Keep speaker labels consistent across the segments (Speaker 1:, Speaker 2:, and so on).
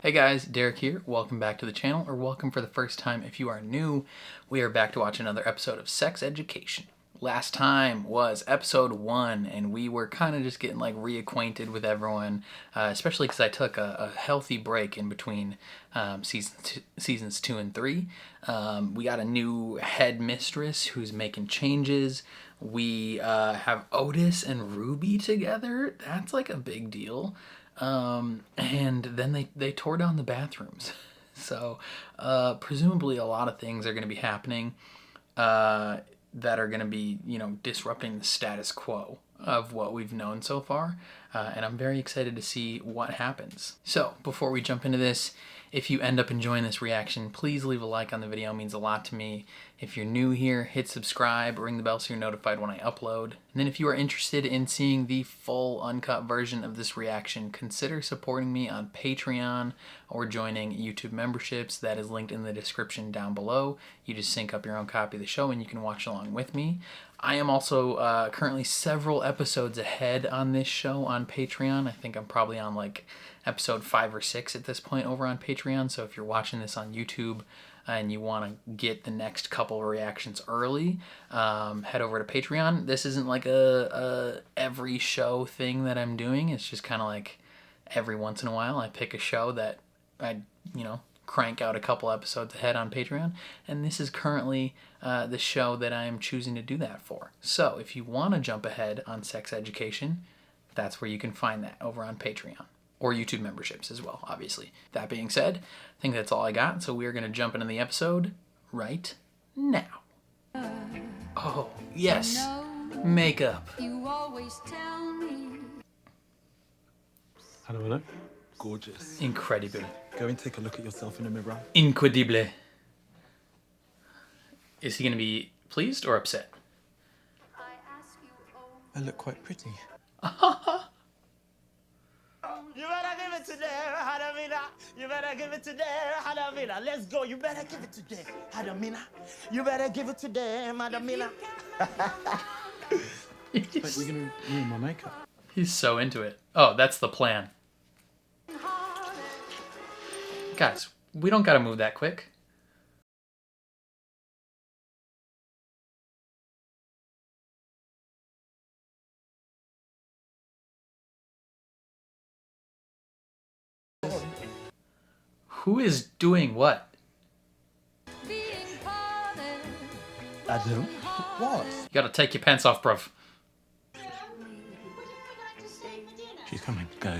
Speaker 1: Hey guys, Derek here. Welcome back to the channel, or welcome for the first time if you are new. We are back to watch another episode of Sex Education. Last time was episode 1, and we were kind of just getting like reacquainted with everyone, especially because I took a healthy break in between seasons 2 and 3. We got a new head mistress who's making changes. We have Otis and Ruby together. That's like a big deal. And then they tore down the bathrooms. So presumably a lot of things are going to be happening that are going to be, disrupting the status quo of what we've known so far. And I'm very excited to see what happens. So before we jump into this, if you end up enjoying this reaction, please leave a like on the video. It means a lot to me. If you're new here, hit subscribe, ring the bell so you're notified when I upload. And then if you are interested in seeing the full uncut version of this reaction, consider supporting me on Patreon or joining YouTube memberships. That is linked in the description down below. You just sync up your own copy of the show and you can watch along with me. I am also currently several episodes ahead on this show on Patreon. I think I'm probably on like episode 5 or 6 at this point over on Patreon. So if you're watching this on YouTube and you want to get the next couple of reactions early, head over to Patreon. This isn't like a every show thing that I'm doing. It's just kind of like every once in a while I pick a show that I, crank out a couple episodes ahead on Patreon, and this is currently the show that I'm choosing to do that for. So if you want to jump ahead on Sex Education, that's where you can find that, over on Patreon. Or YouTube memberships as well, obviously. That being said, I think that's all I got, so we're going to jump into the episode right now. Oh, yes. Makeup.
Speaker 2: You always tell me.
Speaker 3: How do I look? Gorgeous.
Speaker 1: Incredible.
Speaker 3: Go and take a look at yourself in the mirror.
Speaker 1: Incredible. Is he going to be pleased or upset?
Speaker 3: I look quite pretty.
Speaker 4: You better give it to them, Hadamina. You better give it to them, Hadamina. Let's go. You better give it to them, Hadamina. You better give it to them, Hadamina.
Speaker 3: But you're gonna ruin my makeup.
Speaker 1: He's so into it. Oh, that's the plan. Guys, we don't gotta move that quick. Who is doing what?
Speaker 3: Adam? What?
Speaker 1: You gotta take your pants off, bruv.
Speaker 3: She's coming. Go.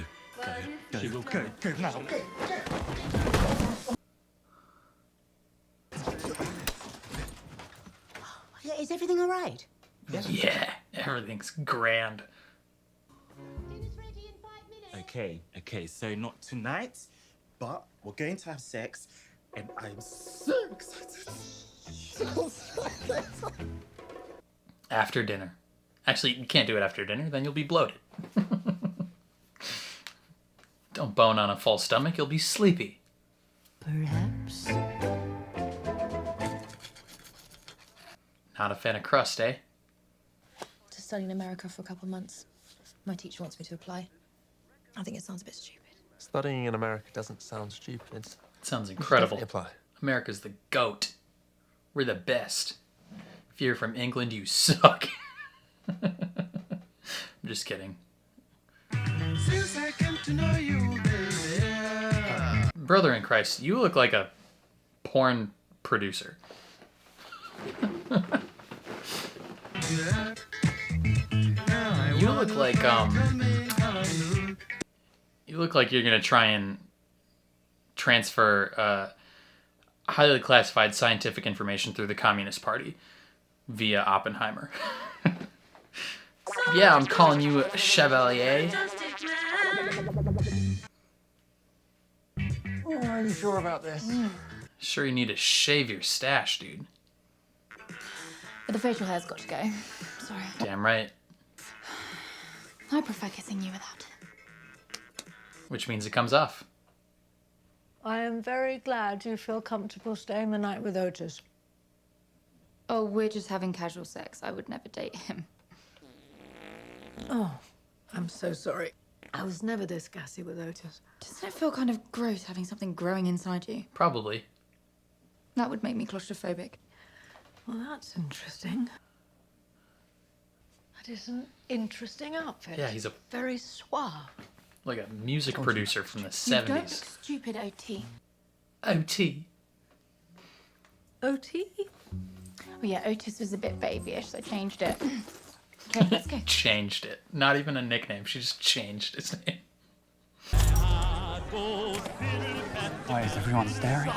Speaker 3: Go. She will go. Go now. Go.
Speaker 5: Is everything all right?
Speaker 1: Yeah, everything's grand.
Speaker 4: Okay, so not tonight, but we're going to have sex, and I'm so excited. So excited.
Speaker 1: After dinner. Actually, you can't do it after dinner, then you'll be bloated. Don't bone on a full stomach, you'll be sleepy.
Speaker 5: Perhaps.
Speaker 1: Not a fan of crust, eh?
Speaker 6: To study in America for a couple of months. My teacher wants me to apply. I think it sounds a bit stupid.
Speaker 7: Studying in America doesn't sound stupid.
Speaker 1: It sounds incredible.
Speaker 7: Definitely apply.
Speaker 1: America's the GOAT. We're the best. If you're from England, you suck. I'm just kidding.
Speaker 4: Since I came to know you, baby.
Speaker 1: Brother in Christ, you look like a porn producer. You look like you're gonna try and transfer highly classified scientific information through the Communist Party via Oppenheimer. Yeah, I'm calling you a chevalier.
Speaker 7: Oh, are you sure about this?
Speaker 1: Sure you need to shave your stash, dude.
Speaker 6: But the facial hair's got to go. Sorry.
Speaker 1: Damn right.
Speaker 6: I prefer kissing you without it.
Speaker 1: Which means it comes off.
Speaker 8: I am very glad you feel comfortable staying the night with Otis.
Speaker 2: Oh, we're just having casual sex. I would never date him.
Speaker 8: Oh, I'm so sorry. I was never this gassy with Otis.
Speaker 2: Doesn't it feel kind of gross having something growing inside you?
Speaker 1: Probably.
Speaker 2: That would make me claustrophobic.
Speaker 8: Well, that's interesting. That is an interesting outfit.
Speaker 1: Yeah, he's a
Speaker 8: very suave.
Speaker 1: like a music producer from the
Speaker 2: You don't look
Speaker 1: 70s.
Speaker 2: stupid, OT.
Speaker 1: OT.
Speaker 8: OT?
Speaker 2: Oh yeah, Otis was a bit babyish, so I changed it. Okay, let's go.
Speaker 1: Changed it. Not even a nickname. She just changed his name.
Speaker 3: Why is everyone staring?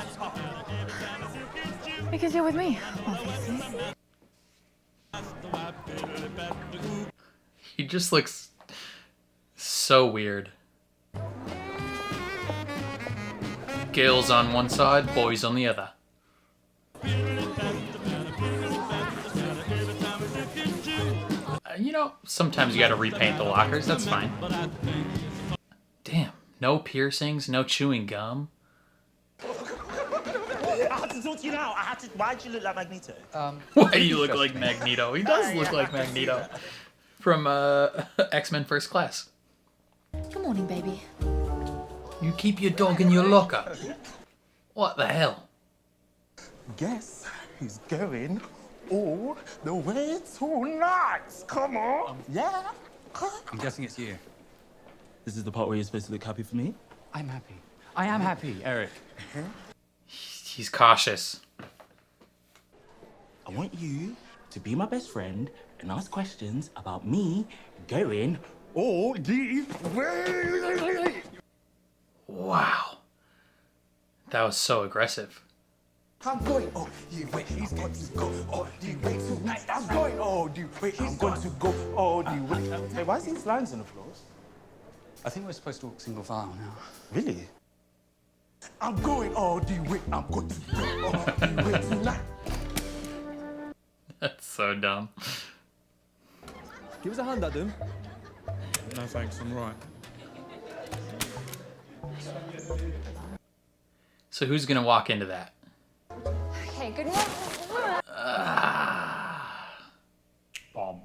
Speaker 2: Because you're with me, obviously.
Speaker 1: He just looks so weird. Girls on one side, boys on the other. You know, sometimes you gotta repaint the lockers, that's fine. Damn, no piercings, no chewing gum.
Speaker 4: I had to talk to you now. Why do you look like Magneto?
Speaker 1: Why do you look like Magneto? He does look like Magneto. From X-Men First Class.
Speaker 2: Good morning, baby.
Speaker 1: You keep your dog in your locker. What the hell?
Speaker 4: Guess who's going all the way tonight? Come on. Yeah.
Speaker 3: I'm guessing it's you.
Speaker 9: This is the part where you're supposed to look happy for me?
Speaker 3: I'm happy. I am happy, Eric.
Speaker 1: He's cautious.
Speaker 9: I want you to be my best friend and ask questions about me going all the way.
Speaker 1: Wow. That was so aggressive.
Speaker 4: I'm going all the way. He's going to go all the way tonight. I'm going all the way. I'm going to go all the way. Hey, why is these lines on the floor?
Speaker 3: I think we're supposed to walk single file now.
Speaker 4: Really? I'm going all the way. I'm going to go all the way tonight.
Speaker 1: That's so dumb.
Speaker 7: Give us a hand, Adam.
Speaker 3: No thanks, I'm right.
Speaker 1: So who's gonna walk into that?
Speaker 2: Okay, good morning.
Speaker 3: Bomb.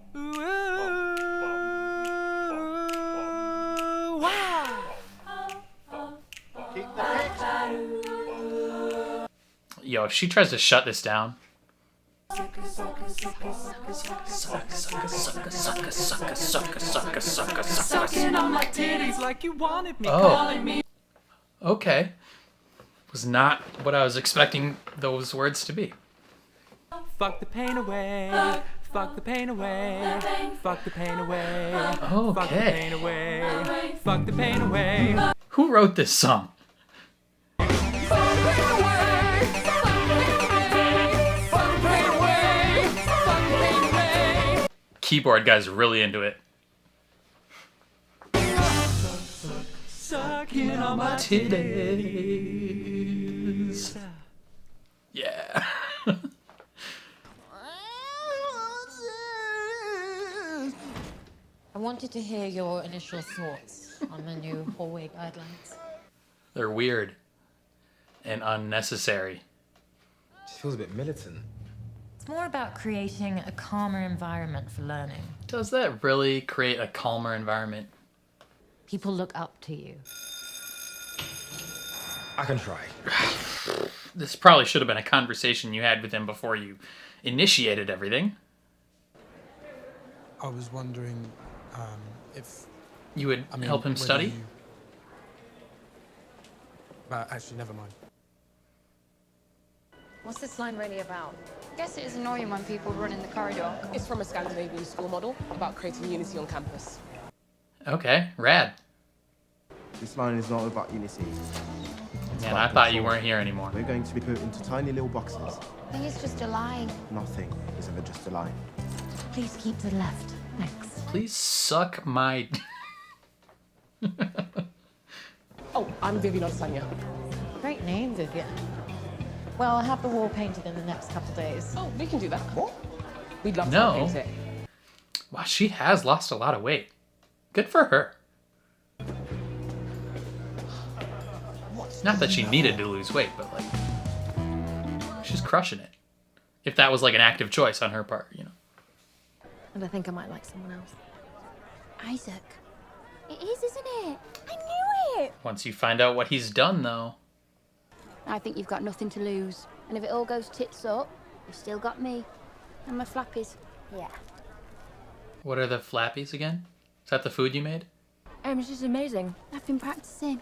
Speaker 1: Yo, if she tries to shut this down.
Speaker 3: Sucking on my titties like you wanted me,
Speaker 1: Oh.
Speaker 3: calling me.
Speaker 1: Okay. Was not what I was expecting those words to be.
Speaker 3: Fuck the pain away. Fuck the pain away. Fuck the pain away. Fuck the
Speaker 1: Okay.
Speaker 3: pain away. Fuck the pain away.
Speaker 1: Who wrote this song? Keyboard guy's really into it.
Speaker 3: Sucking on my
Speaker 1: Titties. Yeah.
Speaker 6: I wanted to hear your initial thoughts on the new hallway guidelines.
Speaker 1: They're weird and unnecessary.
Speaker 10: Just feels a bit militant.
Speaker 6: It's more about creating a calmer environment for learning.
Speaker 1: Does that really create a calmer environment?
Speaker 6: People look up to you.
Speaker 10: I can try.
Speaker 1: This probably should have been a conversation you had with him before you initiated everything.
Speaker 11: I was wondering if
Speaker 1: You would help him
Speaker 11: whether
Speaker 1: study?
Speaker 11: you- But actually, never mind.
Speaker 12: What's this line really about?
Speaker 2: I guess it is annoying when people run in the corridor.
Speaker 12: It's from a Scandinavian school model about creating unity on campus.
Speaker 1: Okay, rad.
Speaker 13: This line is not about unity.
Speaker 1: Man, I thought you weren't here anymore.
Speaker 13: We're going to be put into tiny little boxes.
Speaker 2: I think it's just a lie.
Speaker 13: Nothing is ever just a line.
Speaker 6: Please keep to the left. Thanks.
Speaker 1: Please suck my...
Speaker 12: Oh, I'm Vivian Odsanya.
Speaker 6: Great name, Vivian. Well, I'll have the wall painted in the next couple days.
Speaker 12: Oh, we can do that. What? We'd love to
Speaker 1: No.
Speaker 12: paint it.
Speaker 1: Wow, she has lost a lot of weight. Good for her. Not that she needed to lose weight, but like... She's crushing it. If that was like an active choice on her part, you know.
Speaker 6: And I think I might like someone else.
Speaker 2: Isaac. It is, isn't it? I knew it!
Speaker 1: Once you find out what he's done, though.
Speaker 2: I think you've got nothing to lose. And if it all goes tits up, you've still got me. And my flappies. Yeah.
Speaker 1: What are the flappies again? Is that the food you made?
Speaker 2: It's just amazing. I've been practicing.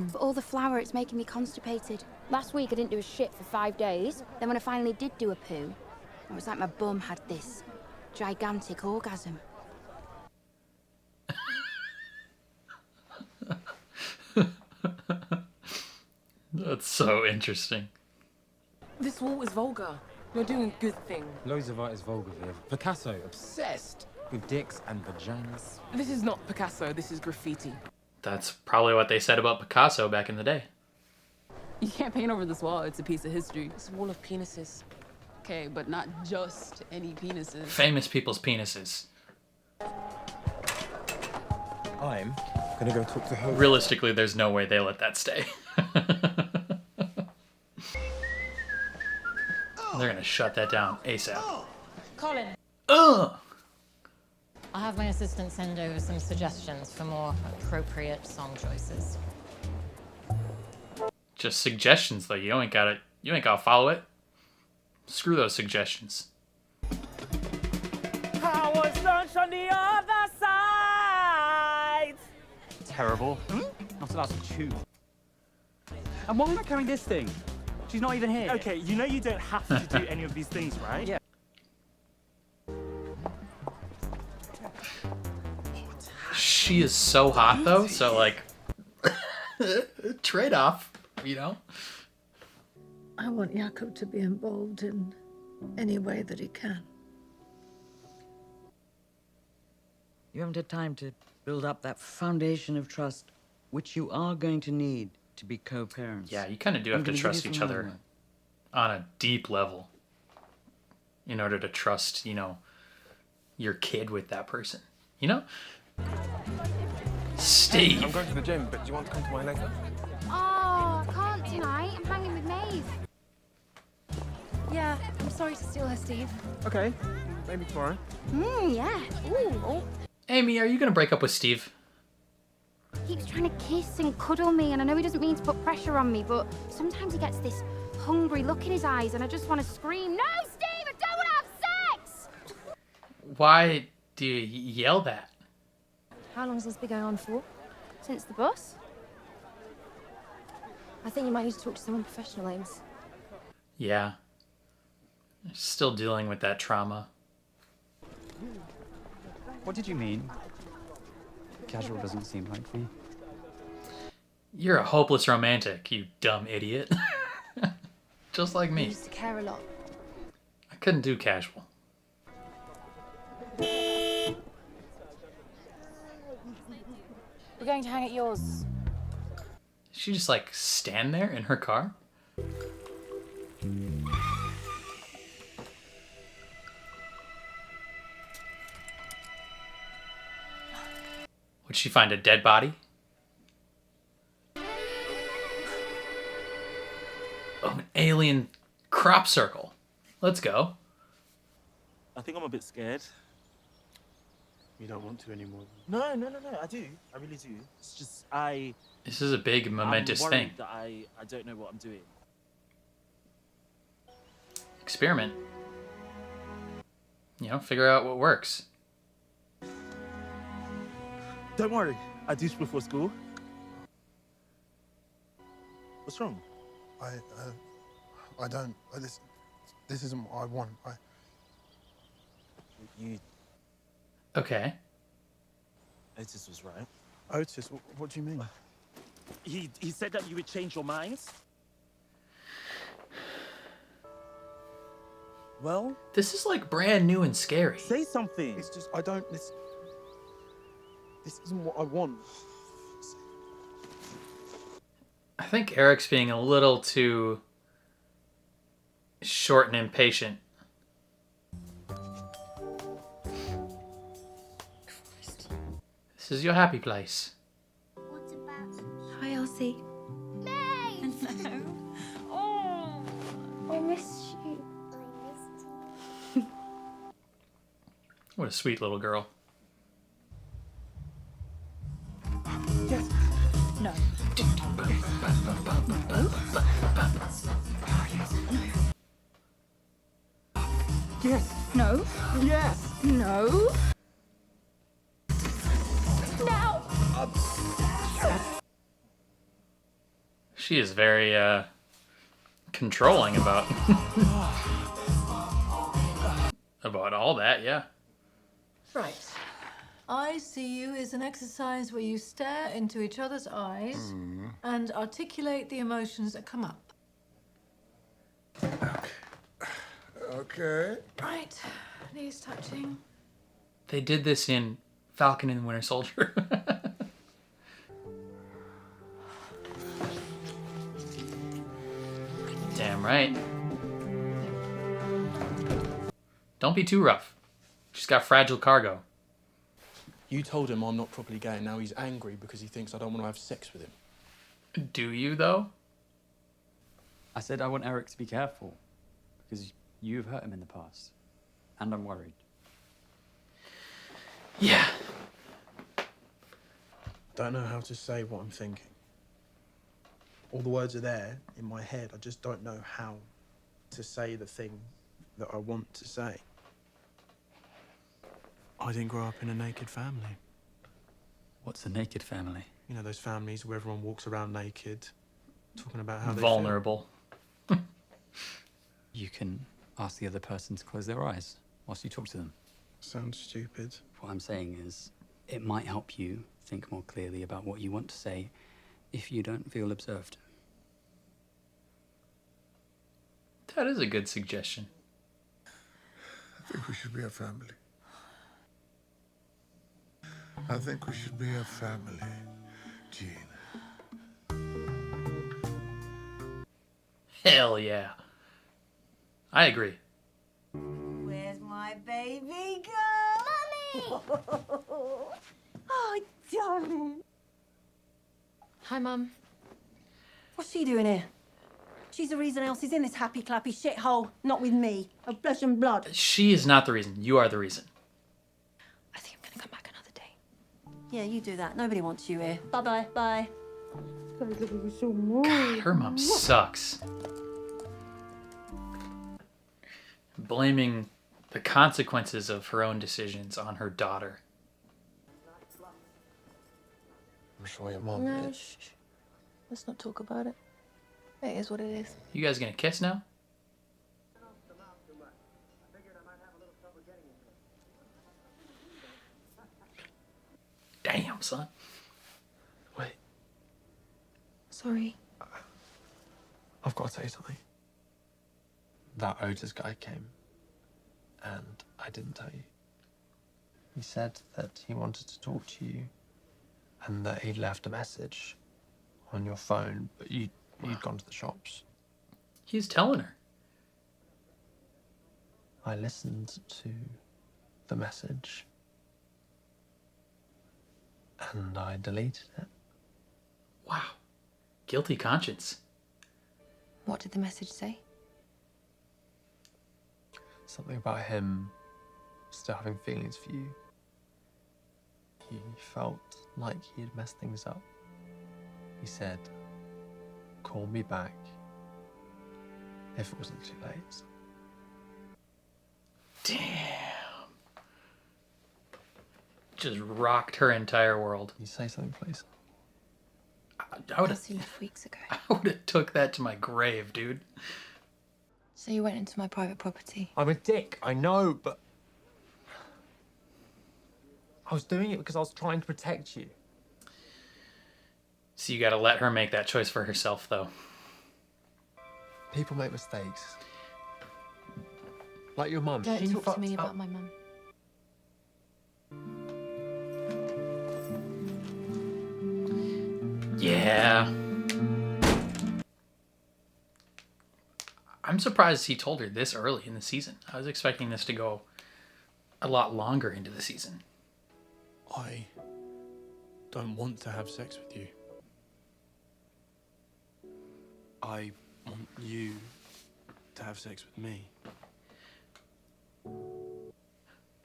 Speaker 2: For all the flour, it's making me constipated. Last week, I didn't do a shit for 5 days. Then when I finally did do a poo, it was like my bum had this gigantic orgasm.
Speaker 1: That's so interesting.
Speaker 12: This wall is vulgar. You're doing a good thing.
Speaker 10: Loads of art is vulgar, Viv. Picasso, obsessed with dicks and vaginas.
Speaker 12: This is not Picasso, this is graffiti.
Speaker 1: That's probably what they said about Picasso back in the day.
Speaker 12: You can't paint over this wall, it's a piece of history. It's a wall of penises.
Speaker 14: Okay, but not just any penises.
Speaker 1: Famous people's penises.
Speaker 10: I'm gonna go talk to her.
Speaker 1: Realistically, there's no way they let that stay. They're gonna shut that down ASAP.
Speaker 15: Colin,
Speaker 1: Ugh!
Speaker 15: I'll have my assistant send over some suggestions for more appropriate song choices.
Speaker 1: Just suggestions, though. You ain't gotta follow it. Screw those suggestions.
Speaker 4: I was launched on the other side.
Speaker 16: Terrible. Not allowed to chew. And why am I carrying this thing? She's not even here.
Speaker 4: Okay, you know you don't have to do any of these things, right?
Speaker 16: Yeah.
Speaker 1: She is so hot, though, so, like, trade-off, you know?
Speaker 8: I want Jakob to be involved in any way that he can.
Speaker 17: You haven't had time to build up that foundation of trust, which you are going to need to be co-parents.
Speaker 1: Yeah, you kind of do have to trust each other on a deep level in order to trust, you know, your kid with that person. You know? Steve.
Speaker 10: I'm going to the gym, but do you want to come to mine later?
Speaker 2: Oh, I can't tonight. I'm hanging with Maeve. Yeah, I'm sorry to steal her, Steve.
Speaker 10: Okay, maybe tomorrow.
Speaker 2: Yeah. Ooh.
Speaker 1: Amy, are you going to break up with Steve?
Speaker 2: He keeps trying to kiss and cuddle me, and I know he doesn't mean to put pressure on me, but sometimes he gets this hungry look in his eyes, and I just want to scream, "No, Steve, I don't want to have sex!"
Speaker 1: Why do you yell that?
Speaker 6: How long has this been going on for?
Speaker 2: Since the bus?
Speaker 6: I think you might need to talk to someone professional, Ames.
Speaker 1: Yeah. Still dealing with that trauma.
Speaker 16: What did you mean? Casual doesn't seem like me.
Speaker 1: You're a hopeless romantic, you dumb idiot. Just like
Speaker 6: I
Speaker 1: me.
Speaker 6: used to care a lot.
Speaker 1: I couldn't do casual.
Speaker 2: We're going to hang at yours.
Speaker 1: She just like stand there in her car? Would she find a dead body? Oh, an alien crop circle. Let's go.
Speaker 4: I think I'm a bit scared. You don't want to anymore. No, I do. I really do. It's just
Speaker 1: This is a big momentous
Speaker 4: I'm
Speaker 1: thing.
Speaker 4: worried that I don't know what I'm doing.
Speaker 1: Experiment. You know, figure out what works.
Speaker 4: Don't worry, I do before school. What's wrong?
Speaker 11: I don't. This isn't what I want.
Speaker 4: You.
Speaker 1: Okay.
Speaker 4: Otis was right.
Speaker 11: Otis, what do you mean?
Speaker 4: He said that you would change your minds. Well,
Speaker 1: this is like brand new and scary.
Speaker 4: Say something.
Speaker 11: It's just I don't. This isn't what I want.
Speaker 1: I think Eric's being a little too short and impatient. This is your happy place.
Speaker 2: Hi, Elsie.
Speaker 18: Hello.
Speaker 2: Oh, I missed you.
Speaker 1: What a sweet little girl.
Speaker 3: Yes.
Speaker 2: No.
Speaker 3: Yes.
Speaker 2: No. Now.
Speaker 1: She is very controlling about about all that, yeah.
Speaker 8: Right. I see you is an exercise where you stare into each other's eyes and articulate the emotions that come up.
Speaker 11: Okay.
Speaker 8: Right. Knees touching.
Speaker 1: They did this in Falcon and the Winter Soldier. Damn right. Don't be too rough. She's got fragile cargo.
Speaker 19: You told him I'm not properly gay, and now he's angry because he thinks I don't want to have sex with him.
Speaker 1: Do you, though?
Speaker 16: I said I want Eric to be careful, because you've hurt him in the past, and I'm worried.
Speaker 1: Yeah.
Speaker 13: Don't know how to say what I'm thinking. All the words are there in my head. I just don't know how to say the thing that I want to say.
Speaker 19: I didn't grow up in a naked family.
Speaker 16: What's a naked family?
Speaker 19: You know, those families where everyone walks around naked, talking about how they
Speaker 1: vulnerable.
Speaker 16: You can ask the other person to close their eyes whilst you talk to them.
Speaker 13: Sounds stupid.
Speaker 16: What I'm saying is, it might help you think more clearly about what you want to say if you don't feel observed.
Speaker 1: That is a good suggestion.
Speaker 11: I think we should be a family. I think we should be a family, Gene.
Speaker 1: Hell yeah. I agree.
Speaker 5: Where's my baby girl? Mummy! Oh, darling.
Speaker 6: Hi, Mum.
Speaker 5: What's she doing here? She's the reason Elsie's in this happy clappy shithole, not with me. Of flesh and blood.
Speaker 1: She is not the reason. You are the reason.
Speaker 6: I think I'm gonna come back another day.
Speaker 5: Yeah, you do that. Nobody wants you here. Bye-bye. Bye.
Speaker 1: God, her mom sucks. Blaming the consequences of her own decisions on her daughter.
Speaker 11: I'm sure your mom
Speaker 6: No,
Speaker 11: did.
Speaker 6: shh. Let's not talk about it. It is what it is.
Speaker 1: You guys gonna kiss now? Damn, son.
Speaker 19: Wait,
Speaker 6: Sorry.
Speaker 19: I've got to tell you something. That Otis guy came, and I didn't tell you. He said that he wanted to talk to you, and that he'd left a message on your phone, but you'd gone to the shops.
Speaker 1: He's telling her.
Speaker 19: I listened to the message, and I deleted it.
Speaker 1: Wow. Guilty conscience.
Speaker 6: What did the message say?
Speaker 19: Something about him still having feelings for you. He felt like he had messed things up. He said, call me back if it wasn't too late.
Speaker 1: Damn. Just rocked her entire world.
Speaker 19: Can you say something, please?
Speaker 1: I would
Speaker 6: Elsie left weeks ago.
Speaker 1: I would have took that to my grave, dude.
Speaker 6: So you went into my private property.
Speaker 19: I'm a dick, I know, but I was doing it because I was trying to protect you.
Speaker 1: So you gotta let her make that choice for herself, though.
Speaker 19: People make mistakes. Like your mum.
Speaker 6: Don't
Speaker 19: She
Speaker 6: talk to me
Speaker 19: fucked up.
Speaker 6: about my mum.
Speaker 1: Yeah. I'm surprised he told her this early in the season. I was expecting this to go a lot longer into the season.
Speaker 19: I don't want to have sex with you. I want you to have sex with me.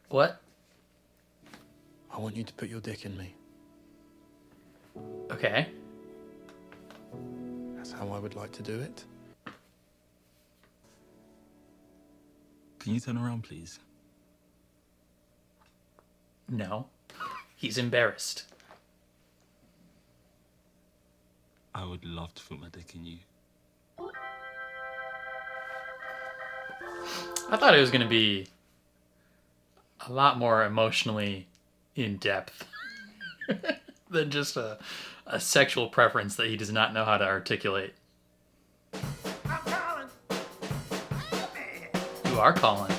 Speaker 1: What?
Speaker 19: I want you to put your dick in me.
Speaker 1: Okay.
Speaker 19: That's how I would like to do it.
Speaker 9: Can you turn around, please?
Speaker 1: No. He's embarrassed.
Speaker 9: I would love to put my dick in you.
Speaker 1: I thought it was going to be a lot more emotionally in-depth than just a sexual preference that he does not know how to articulate. You are calling.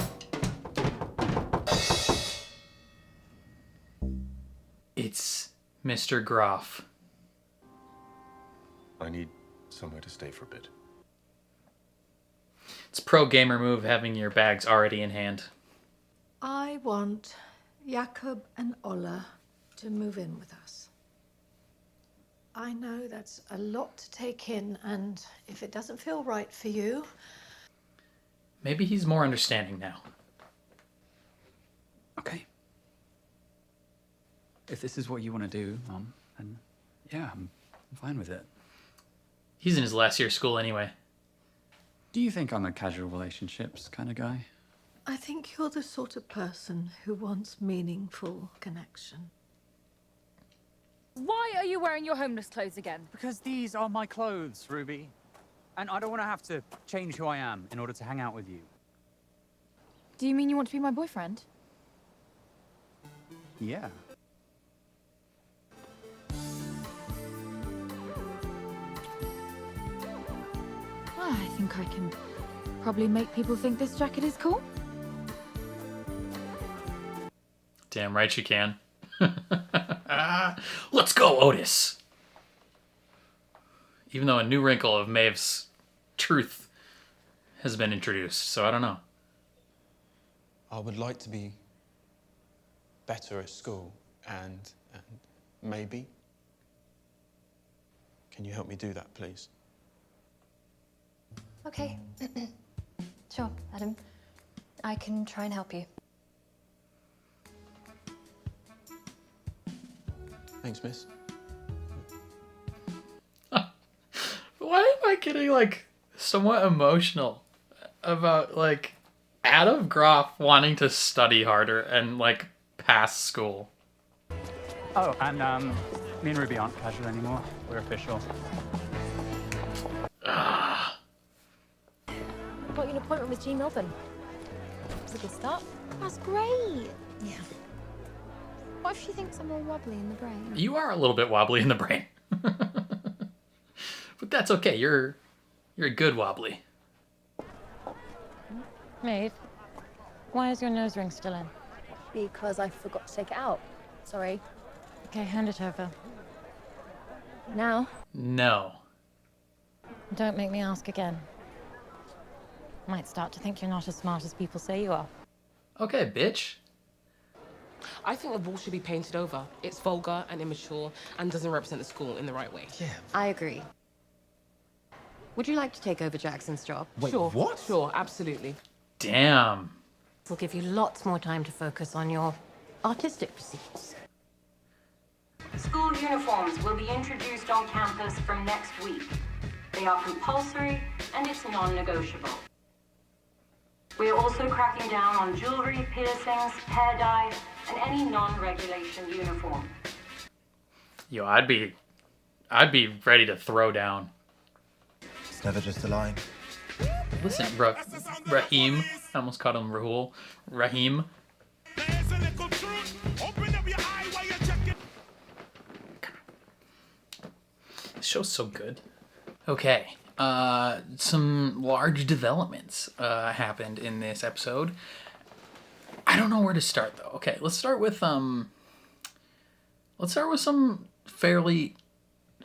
Speaker 1: It's Mr. Groff.
Speaker 20: I need somewhere to stay for a bit.
Speaker 1: It's pro gamer move having your bags already in hand.
Speaker 8: I want Jakob and Ola to move in with us. I know that's a lot to take in, and if it doesn't feel right for you...
Speaker 1: Maybe he's more understanding now.
Speaker 21: Okay. If this is what you want to do, Mom, then yeah, I'm fine with it.
Speaker 1: He's in his last year of school anyway.
Speaker 21: Do you think I'm a casual relationships kind of guy?
Speaker 8: I think you're the sort of person who wants meaningful connection.
Speaker 12: Why are you wearing your homeless clothes again?
Speaker 16: Because these are my clothes, Ruby. And I don't want to have to change who I am in order to hang out with you.
Speaker 12: Do you mean you want to be my boyfriend?
Speaker 16: Yeah.
Speaker 12: Well, I think I can probably make people think this jacket is cool.
Speaker 1: Damn right you can. Let's go, Otis! Even though a new wrinkle of Maeve's truth has been introduced, so I don't know.
Speaker 13: I would like to be better at school and maybe... Can you help me do that, please?
Speaker 6: Okay. Sure, Adam. I can try and help you.
Speaker 13: Thanks, miss.
Speaker 1: Why am I getting, like, somewhat emotional about, like, Adam Groff wanting to study harder and, like, pass school?
Speaker 16: Oh, and me and Ruby aren't casual anymore. We're official.
Speaker 6: I've got you an appointment with Jean Milburn. It's a good start.
Speaker 2: That's great.
Speaker 6: Yeah.
Speaker 2: What if she thinks I'm all wobbly in the brain?
Speaker 1: You are a little bit wobbly in the brain. But that's okay. You're a good wobbly.
Speaker 15: Maeve, why is your nose ring still in?
Speaker 6: Because I forgot to take it out. Sorry.
Speaker 15: Okay, hand it over.
Speaker 6: Now?
Speaker 1: No.
Speaker 15: Don't make me ask again. Might start to think you're not as smart as people say you are.
Speaker 1: Okay, bitch.
Speaker 22: I think the wall should be painted over. It's vulgar and immature and doesn't represent the school in the right way.
Speaker 13: Yeah.
Speaker 15: I agree. Would you like to take over Jackson's job?
Speaker 22: Wait, sure. What? Sure, absolutely.
Speaker 1: Damn.
Speaker 15: We'll give you lots more time to focus on your artistic pursuits.
Speaker 23: School uniforms will be introduced on campus from next week. They are compulsory and it's non-negotiable. We are also cracking down on jewelry, piercings, hair dye, and any non-regulation uniform.
Speaker 1: Yo, I'd be ready to throw down.
Speaker 24: It's never just a line.
Speaker 1: Listen, Raheem. I almost called him Rahul. Raheem. This show's so good. Okay. Some large developments happened in this episode. I don't know where to start though. Okay, let's start with some fairly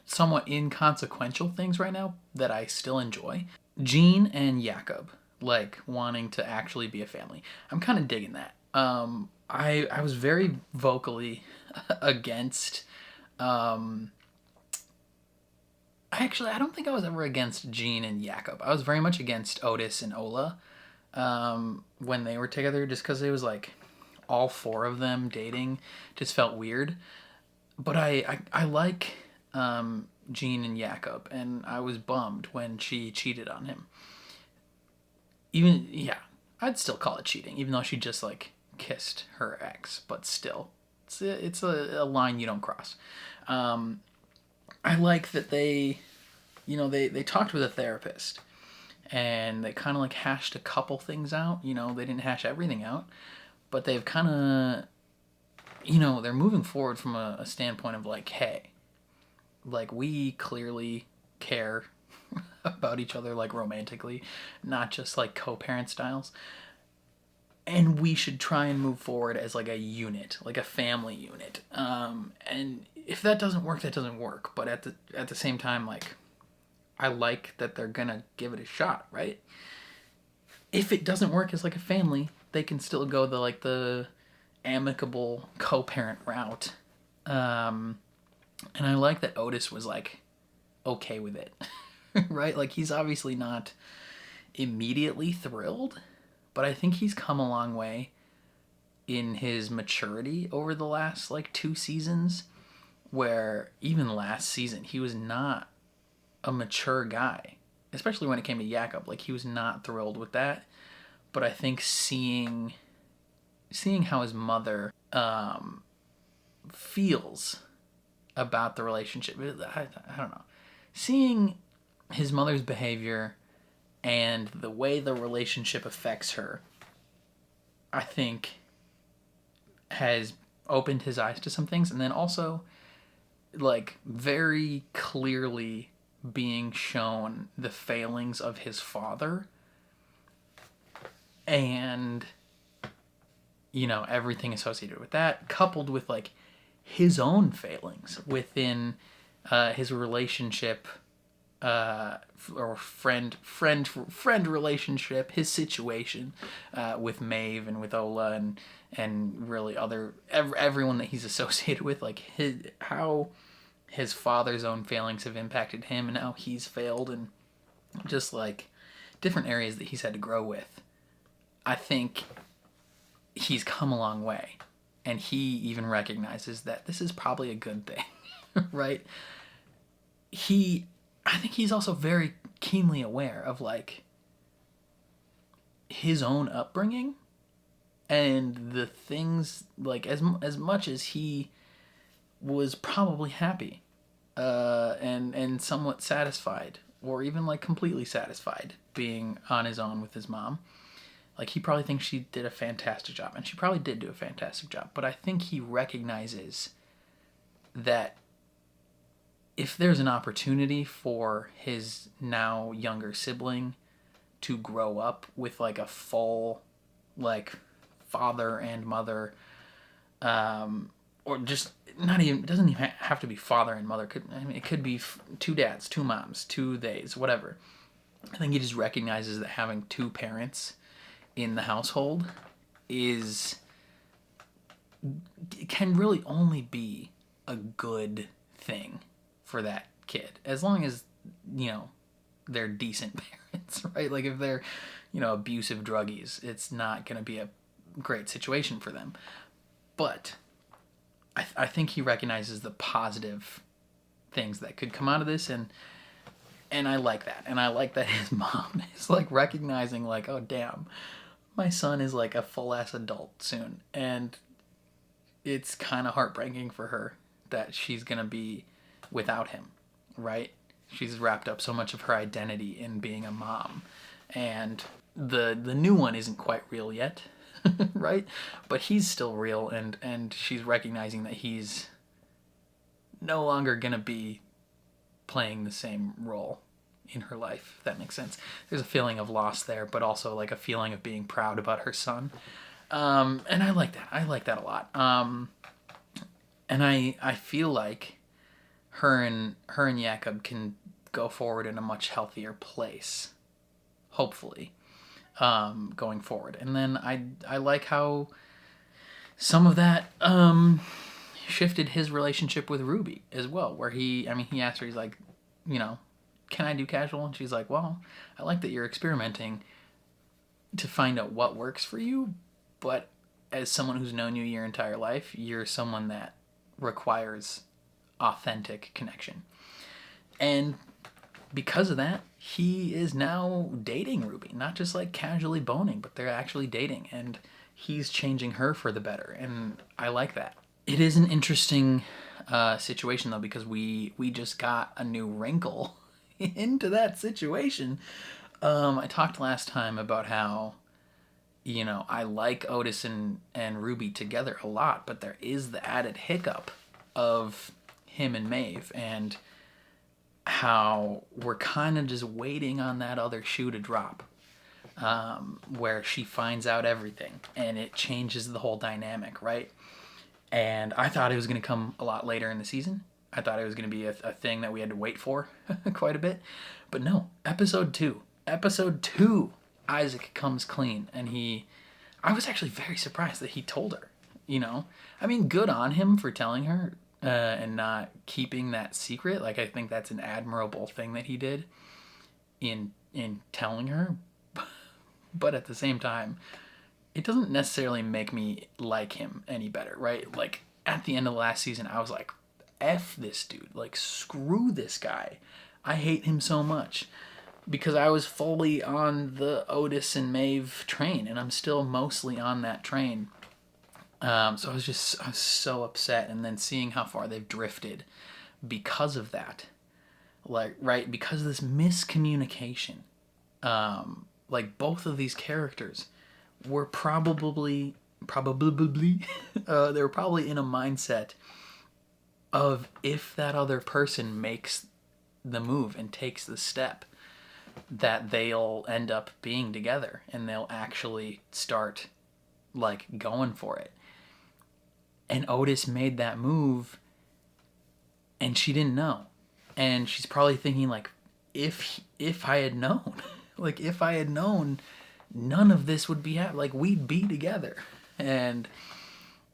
Speaker 1: somewhat inconsequential things right now that I still enjoy. Jean and Jakob, like, wanting to actually be a family. I'm kind of digging that. I was very vocally against Actually, I don't think I was ever against Jean and Jakob. I was very much against Otis and Ola when they were together, just because it was like all four of them dating just felt weird. But I like Jean and Jakob, and I was bummed when she cheated on him. I'd still call it cheating, even though she just like kissed her ex. But still, it's a line you don't cross. I like that they talked with a therapist, and they kind of like hashed a couple things out. They didn't hash everything out, but they've kind of, they're moving forward from a standpoint of like, hey, like we clearly care about each other, like romantically, not just like co-parent styles. And we should try and move forward as like a unit, like a family unit. And if that doesn't work, that doesn't work. But at the same time, like, I like that they're gonna give it a shot, right? If it doesn't work as like a family, they can still go the amicable co-parent route. And I like that Otis was like okay with it. Right? Like, he's obviously not immediately thrilled, but I think he's come a long way in his maturity over the last like 2 seasons, where even last season he was not a mature guy, especially when it came to Jakob. Like, he was not thrilled with that. But I think seeing how his mother feels about the relationship, I don't know, seeing his mother's behavior and the way the relationship affects her, I think has opened his eyes to some things. And then also, like, very clearly being shown the failings of his father and, everything associated with that, coupled with, like, his own failings within his relationship, or friend relationship, his situation with Maeve and with Ola and really everyone that he's associated with, like how his father's own failings have impacted him and how he's failed, and just like different areas that he's had to grow with. I think he's come a long way, and he even recognizes that this is probably a good thing, right? I think he's also very keenly aware of like his own upbringing and the things, like as much as he was probably happy and somewhat satisfied, or even like completely satisfied being on his own with his mom. Like, he probably thinks she did a fantastic job, and she probably did do a fantastic job. But I think he recognizes that if there's an opportunity for his now younger sibling to grow up with like a full like father and mother, or just not even, it doesn't even have to be father and mother. It could be 2 dads, 2 moms, 2 theys, whatever. I think he just recognizes that having 2 parents in the household can really only be a good thing for that kid, as long as they're decent parents, right? Like, if they're abusive druggies, it's not going to be a great situation for them. But I think he recognizes the positive things that could come out of this, and I like that. And I like that his mom is like recognizing like, oh damn, my son is like a full-ass adult soon, and it's kind of heartbreaking for her that she's gonna be without him, right? She's wrapped up so much of her identity in being a mom, and the new one isn't quite real yet, right? But he's still real, and she's recognizing that he's no longer gonna be playing the same role in her life, if that makes sense. There's a feeling of loss there, but also like a feeling of being proud about her son. And I like that. I like that a lot. And I feel like her and Jakob can go forward in a much healthier place, hopefully, going forward. And then I like how some of that shifted his relationship with Ruby as well, where he asked her, he's like, can I do casual? And she's like, well, I like that you're experimenting to find out what works for you, but as someone who's known you your entire life, you're someone that requires authentic connection. And because of that, he is now dating Ruby, not just like casually boning, but they're actually dating, and he's changing her for the better, and I like that. It is an interesting situation though, because we just got a new wrinkle into that situation. I talked last time about how, you know, I like Otis and Ruby together a lot, but there is the added hiccup of him and Maeve, and how we're kind of just waiting on that other shoe to drop, where she finds out everything and it changes the whole dynamic, right? And I thought it was going to come a lot later in the season. I thought it was going to be a thing that we had to wait for quite a bit. But no, episode 2, Isaac comes clean, and I was actually very surprised that he told her, you know? I mean, good on him for telling her and not keeping that secret. Like, I think that's an admirable thing that he did in telling her. But at the same time, it doesn't necessarily make me like him any better, right? Like, at the end of the last season, I was like, F this dude. Like, screw this guy. I hate him so much. Because I was fully on the Otis and Maeve train, and I'm still mostly on that train. So I was so upset, and then seeing how far they've drifted because of that. Like, right, because of this miscommunication. Like, both of these characters were probably they were probably in a mindset of, if that other person makes the move and takes the step, that they'll end up being together and they'll actually start like going for it. And Otis made that move and she didn't know. And she's probably thinking like, if I had known, like if I had known, none of this would be happening. Like, we'd be together. And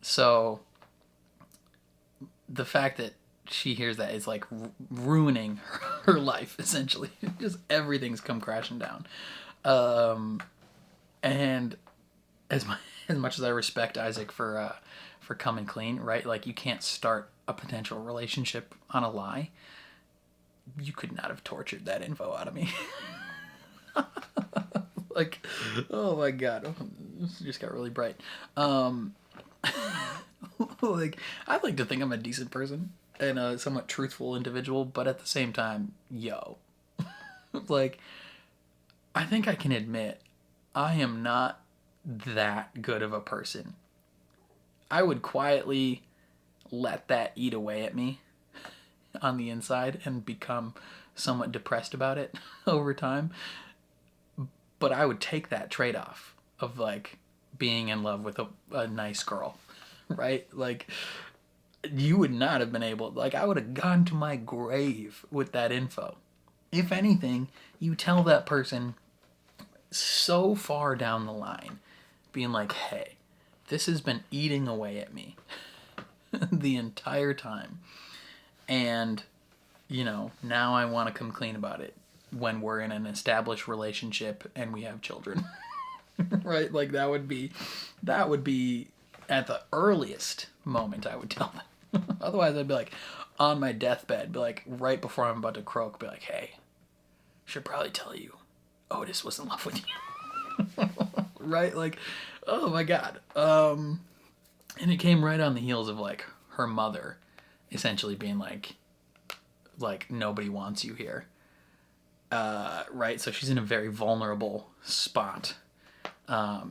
Speaker 1: so the fact that she hears that is like ruining her life, essentially. Just everything's come crashing down. And as much as I respect Isaac for coming clean, right? Like, you can't start a potential relationship on a lie. You could not have tortured that info out of me. Like, oh my god, this just got really bright. Like, I like to think I'm a decent person and a somewhat truthful individual, but at the same time, like, I think I can admit I am not that good of a person. I would quietly let that eat away at me on the inside and become somewhat depressed about it over time. But I would take that trade-off of, like, being in love with a nice girl, right? Like, you would not have been able... Like, I would have gone to my grave with that info. If anything, you tell that person so far down the line, being like, hey, this has been eating away at me the entire time. And, you know, now I want to come clean about it when we're in an established relationship and we have children. Right? Like, that would be at the earliest moment I would tell them. Otherwise, I'd be like, on my deathbed, be like, right before I'm about to croak, be like, hey, should probably tell you Otis was in love with you. Right? Like, oh my god. And it came right on the heels of, like, her mother essentially being like, nobody wants you here. Right? So she's in a very vulnerable spot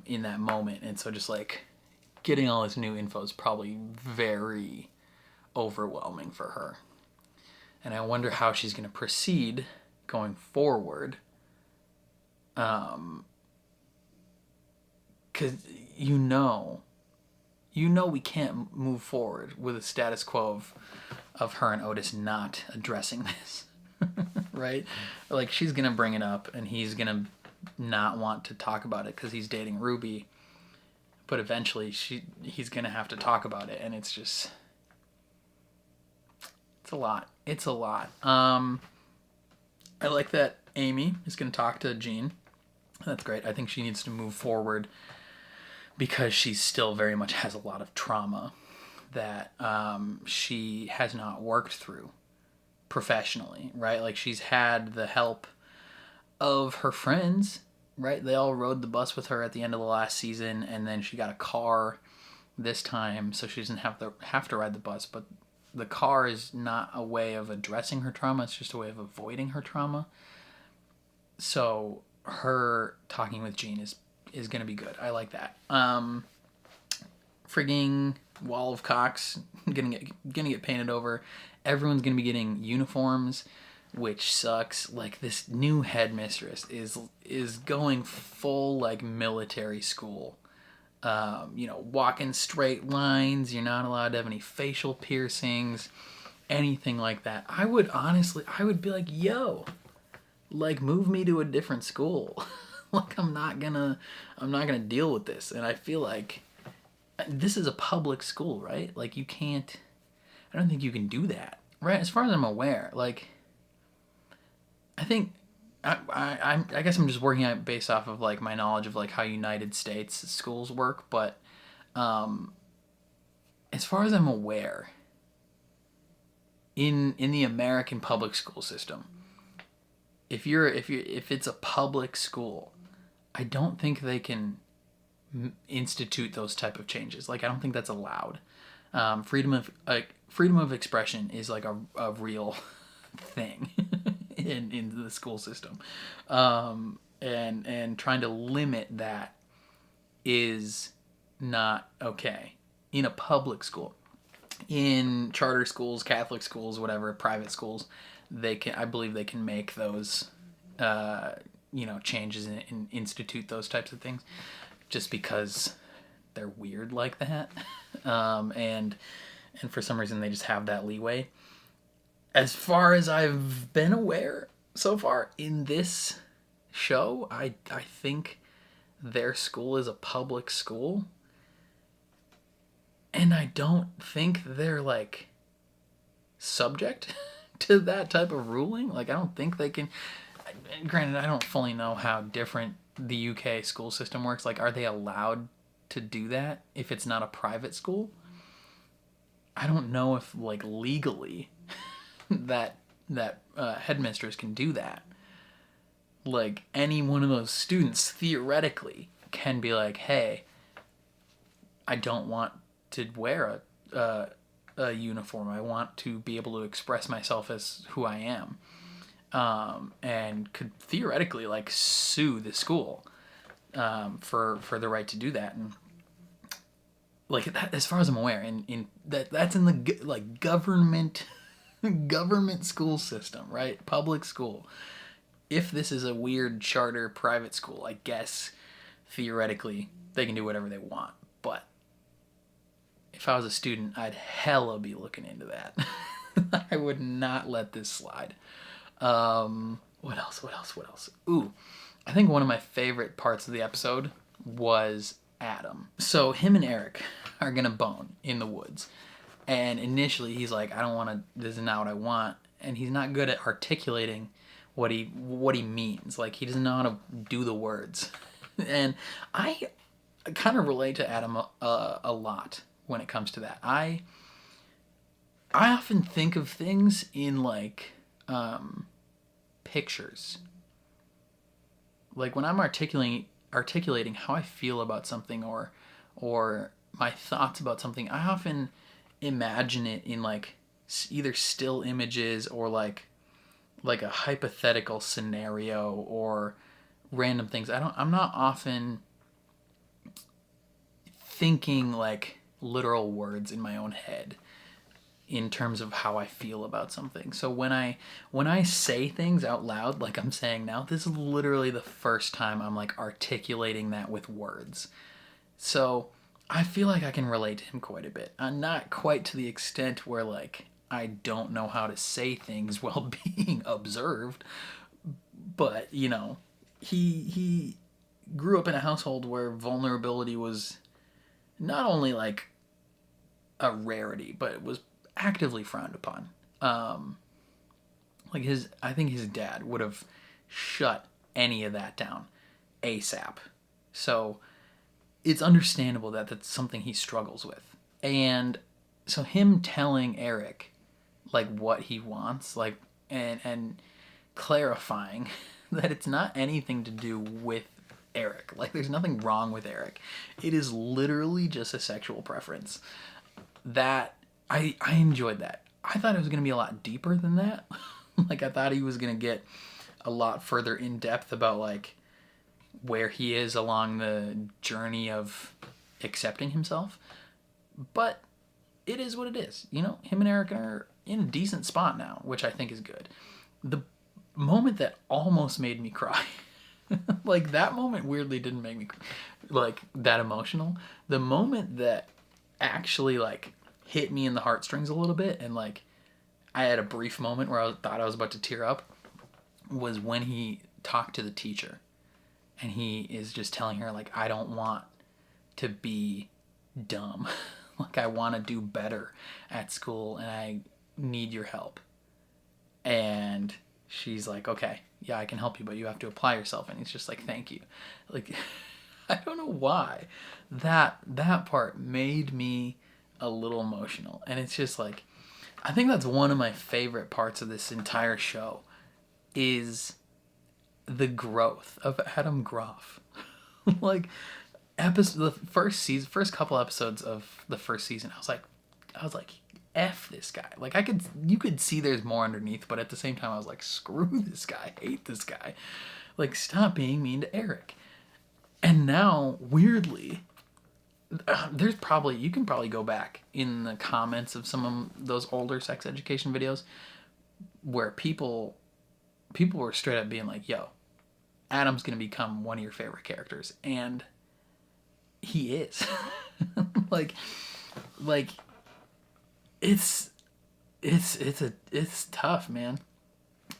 Speaker 1: in that moment. And so just, like, getting all this new info is probably very overwhelming for her. And I wonder how she's going to proceed going forward. Because you know we can't move forward with a status quo of her and Otis not addressing this. Right? Like, she's going to bring it up and he's going to not want to talk about it because he's dating Ruby. But eventually he's going to have to talk about it, and it's just... It's a lot. It's a lot. I like that Amy is going to talk to Jean. That's great. I think she needs to move forward because she still very much has a lot of trauma that she has not worked through professionally, right? Like, she's had the help of her friends, right? They all rode the bus with her at the end of the last season, and then she got a car this time, so she doesn't have to ride the bus. But the car is not a way of addressing her trauma; it's just a way of avoiding her trauma. So her talking with Jean is gonna be good. I like that. Frigging wall of cocks gonna get painted over. Everyone's gonna be getting uniforms, which sucks. Like, this new headmistress is going full like military school. Walking straight lines. You're not allowed to have any facial piercings, anything like that. I would be like, yo, like, move me to a different school. Like, I'm not gonna deal with this. And I feel like this is a public school, right? Like, I don't think you can do that, right? As far as I'm aware, like, I think I guess I'm just working out based off of like my knowledge of like how United States schools work, but as far as I'm aware, in the American public school system, if it's a public school, I don't think they can institute those type of changes. Like, I don't think that's allowed. Freedom of expression is like a real thing in the school system, and trying to limit that is not okay in a public school. In charter schools, Catholic schools, whatever, private schools, I believe they can make those changes and institute those types of things, just because they're weird like that, and for some reason they just have that leeway. As far as I've been aware so far in this show, I think their school is a public school. And I don't think they're, like, subject to that type of ruling. Like, I don't think they can... Granted, I don't fully know how different the UK school system works. Like, are they allowed to do that if it's not a private school? I don't know if, like, legally... that headmistress can do that. Like, any one of those students theoretically can be like, hey, I don't want to wear a uniform. I want to be able to express myself as who I am, and could theoretically like sue the school for the right to do that. And like that, as far as I'm aware, that's in the like government school system, right? Public school. If this is a weird charter private school, I guess theoretically they can do whatever they want. But if I was a student, I'd hella be looking into that. I would not let this slide. What else? Ooh, I think one of my favorite parts of the episode was Adam. So him and Eric are gonna bone in the woods. And initially he's like, I don't want to, this is not what I want. And he's not good at articulating what he means. Like, he doesn't know how to do the words. And I kind of relate to Adam a lot when it comes to that. I often think of things in like pictures. Like, when I'm articulating how I feel about something or my thoughts about something, I often imagine it in like either still images or like a hypothetical scenario or random things. I'm not often thinking like literal words in my own head in terms of how I feel about something. So when I say things out loud, like I'm saying now, this is literally the first time I'm like articulating that with words. So I feel like I can relate to him quite a bit. Not quite to the extent where like I don't know how to say things while being observed, but you know, he grew up in a household where vulnerability was not only like a rarity, but it was actively frowned upon. I think his dad would have shut any of that down ASAP. So it's understandable that that's something he struggles with. And so him telling Eric like what he wants, like and clarifying that it's not anything to do with Eric. Like, there's nothing wrong with Eric. It is literally just a sexual preference. That, I enjoyed that. I thought it was going to be a lot deeper than that. Like, I thought he was going to get a lot further in depth about, like, where he is along the journey of accepting himself. But it is what it is. You know, him and Eric are in a decent spot now, which I think is good. The moment that almost made me cry, like, that moment weirdly didn't make me, like, that emotional. The moment that actually, like, hit me in the heartstrings a little bit, and, like, I had a brief moment where I thought I was about to tear up, was when he talked to the teacher. And he is just telling her, like, I don't want to be dumb. Like, I want to do better at school, and I need your help. And she's like, okay, yeah, I can help you, but you have to apply yourself. And he's just like, thank you. Like, I don't know why. That part made me a little emotional. And it's just like, I think that's one of my favorite parts of this entire show, is the growth of Adam Groff. Like, the first couple episodes of the first season, I was like, F this guy. Like, you could see there's more underneath, but at the same time, I was like, screw this guy, hate this guy. Like, stop being mean to Eric. And now, weirdly, you can probably go back in the comments of some of those older sex education videos where people were straight up being like, yo, Adam's going to become one of your favorite characters. And he is. like it's tough, man.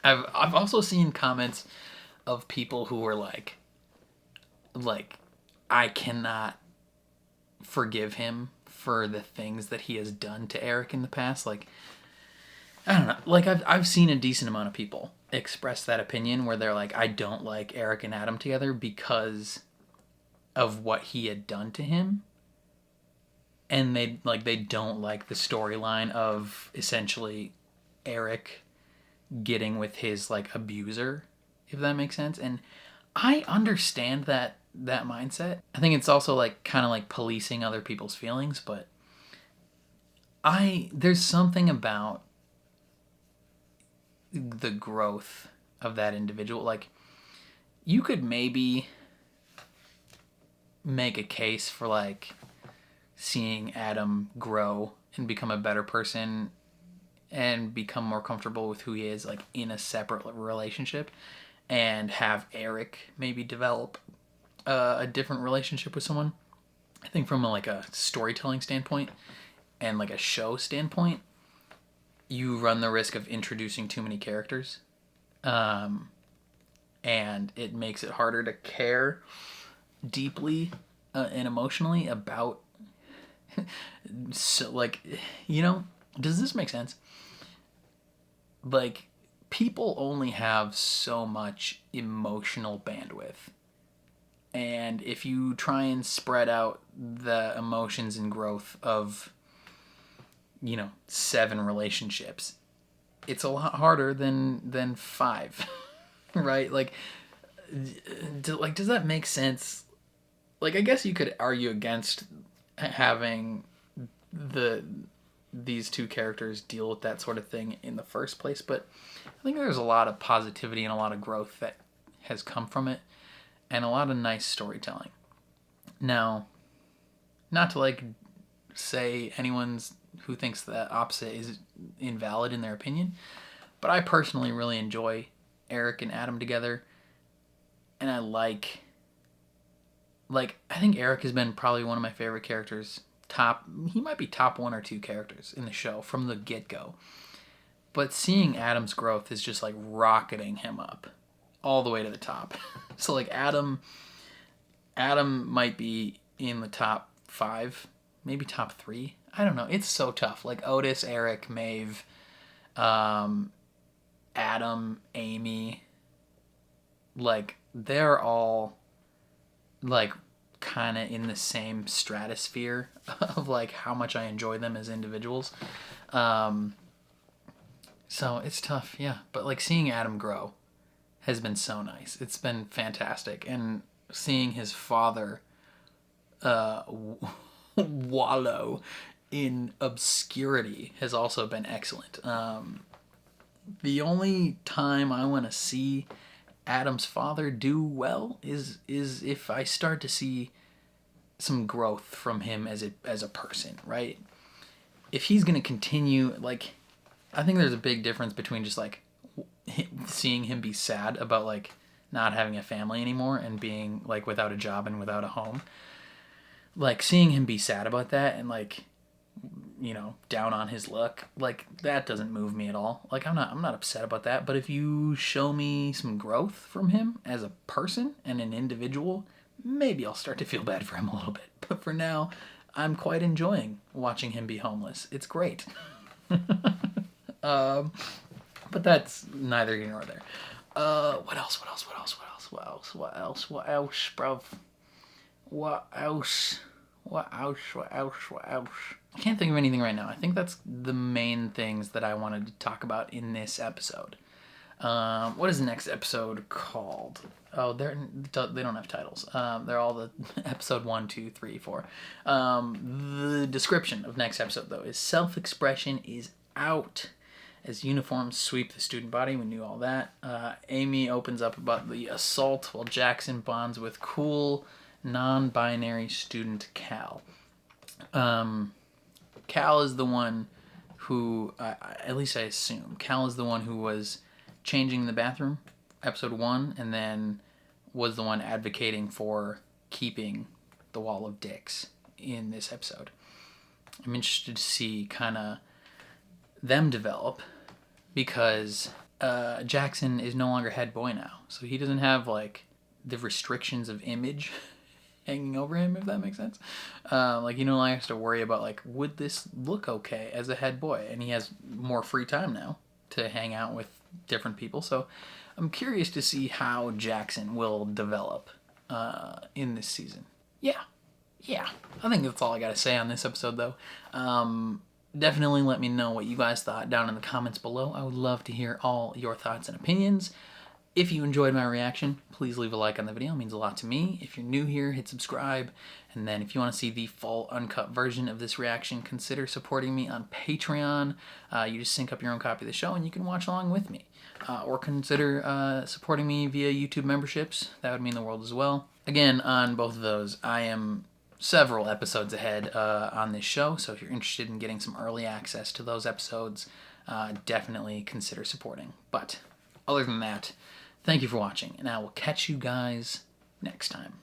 Speaker 1: I've also seen comments of people who were like I cannot forgive him for the things that he has done to Eric in the past. Like, I don't know. Like, I've seen a decent amount of people express that opinion where they're like, I don't like Eric and Adam together because of what he had done to him. And they don't like the storyline of essentially Eric getting with his, like, abuser, if that makes sense. And I understand that mindset. I think it's also, like, kind of like policing other people's feelings, but there's something about the growth of that individual. Like, you could maybe make a case for, like, seeing Adam grow and become a better person and become more comfortable with who he is, like, in a separate relationship, and have Eric maybe develop a different relationship with someone. I think from a storytelling standpoint and, like, a show standpoint, you run the risk of introducing too many characters, and it makes it harder to care deeply and emotionally about so, like, you know, does this make sense? Like, people only have so much emotional bandwidth, and if you try and spread out the emotions and growth of, 7 relationships, it's a lot harder than 5. Right? Like, does that make sense? Like, I guess you could argue against having these two characters deal with that sort of thing in the first place, but I think there's a lot of positivity and a lot of growth that has come from it, and a lot of nice storytelling. Now, not to, like, say anyone's who thinks the opposite is invalid in their opinion, but I personally really enjoy Eric and Adam together, and I think Eric has been probably one of my favorite characters. He might be top 1 or 2 characters in the show from the get-go. But seeing Adam's growth is just, like, rocketing him up all the way to the top. So, like, Adam might be in the top 5, maybe top 3. I don't know. It's so tough. Like, Otis, Eric, Maeve, Adam, Amy, like, they're all, like, kind of in the same stratosphere of, like, how much I enjoy them as individuals. So it's tough, yeah. But, like, seeing Adam grow has been so nice. It's been fantastic. And seeing his father wallow in obscurity has also been excellent. The only time I want to see Adam's father do well is if I start to see some growth from him as a person, right? If he's going to continue, like, I think there's a big difference between just like seeing him be sad about like not having a family anymore and being like without a job and without a home. Like seeing him be sad about that and like, you know, down on his luck, like that doesn't move me at all. Like I'm not upset about that, but if you show me some growth from him as a person and an individual, maybe I'll start to feel bad for him a little bit. But for now, I'm quite enjoying watching him be homeless. It's great. But that's neither here nor there. What else, bruv? What else? I can't think of anything right now. I think that's the main things that I wanted to talk about in this episode. What is the next episode called? Oh, they don't have titles. They're all the episode 1, 2, 3, 4. The description of next episode, though, is self-expression is out as uniforms sweep the student body. We knew all that. Amy opens up about the assault while Jackson bonds with cool, non-binary student Cal. Cal is the one who, at least I assume, Cal is the one who was changing the bathroom, episode 1, and then was the one advocating for keeping the wall of dicks in this episode. I'm interested to see kind of them develop because Jackson is no longer head boy now, so he doesn't have like the restrictions of image hanging over him, if that makes sense. Like he no longer has to worry about like, would this look okay as a head boy, and he has more free time now to hang out with different people. So I'm curious to see how Jackson will develop in this season. Yeah, I think that's all I gotta say on this episode, though. Definitely let me know what you guys thought down in the comments below. I would love to hear all your thoughts and opinions. If you enjoyed my reaction, please leave a like on the video. It means a lot to me. If you're new here, hit subscribe. And then if you want to see the full uncut version of this reaction, consider supporting me on Patreon. You just sync up your own copy of the show and you can watch along with me. Or consider supporting me via YouTube memberships. That would mean the world as well. Again, on both of those, I am several episodes ahead on this show. So if you're interested in getting some early access to those episodes, definitely consider supporting. But other than that, thank you for watching, and I will catch you guys next time.